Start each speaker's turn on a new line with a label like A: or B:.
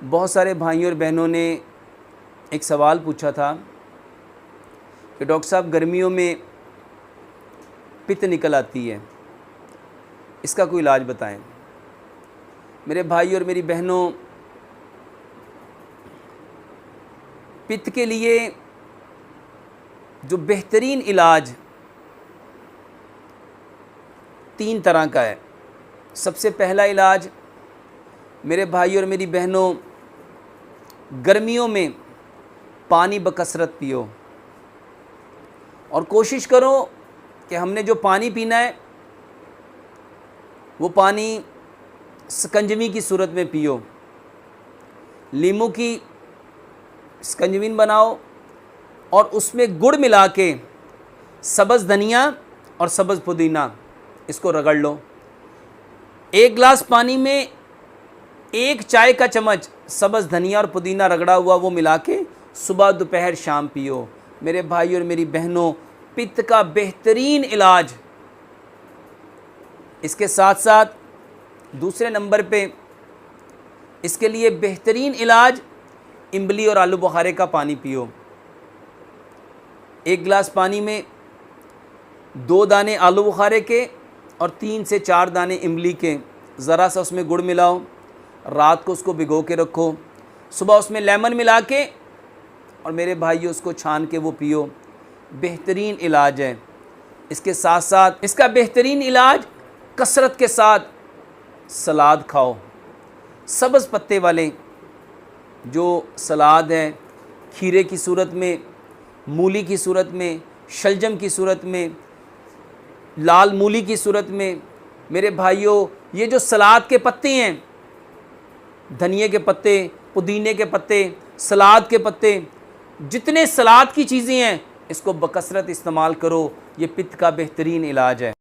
A: बहुत सारे भाइयों और बहनों ने एक सवाल पूछा था कि डॉक्टर साहब गर्मियों में पित्त निकल आती है, इसका कोई इलाज बताएं। मेरे भाई और मेरी बहनों, पित्त के लिए जो बेहतरीन इलाज 3 तरह का है। सबसे पहला इलाज, मेरे भाई और मेरी बहनों, गर्मियों में पानी बकसरत पियो और कोशिश करो कि हमने जो पानी पीना है वो पानी शिकंजवी की सूरत में पियो। लीमू की शिकंजवी बनाओ और उसमें गुड़ मिला के सब्ज़ धनिया और सब्ज़ पुदीना इसको रगड़ लो। 1 गिलास पानी में 1 चाय का चम्मच सब्ज़ धनिया और पुदीना रगड़ा हुआ वो मिला के सुबह दोपहर शाम पियो। मेरे भाई और मेरी बहनों, पित्त का बेहतरीन इलाज। इसके साथ साथ दूसरे नंबर पे इसके लिए बेहतरीन इलाज इमली और आलू बुखारे का पानी पियो। 1 गिलास पानी में 2 दाने आलू बुखारे के और 3 से 4 दाने इमली के, ज़रा सा उसमें गुड़ मिलाओ, रात को उसको भिगो के रखो, सुबह उसमें लेमन मिला के और मेरे भाइयों उसको छान के वो पियो। बेहतरीन इलाज है। इसके साथ साथ इसका बेहतरीन इलाज कसरत के साथ सलाद खाओ। सब्ज़ पत्ते वाले जो सलाद हैं, खीरे की सूरत में, मूली की सूरत में, शलजम की सूरत में, लाल मूली की सूरत में, मेरे भाइयों ये जो सलाद के पत्ते हैं, धनिए के पत्ते, पुदीने के पत्ते, सलाद के पत्ते, जितने सलाद की चीज़ें हैं इसको बकसरत इस्तेमाल करो। ये पित्त का बेहतरीन इलाज है।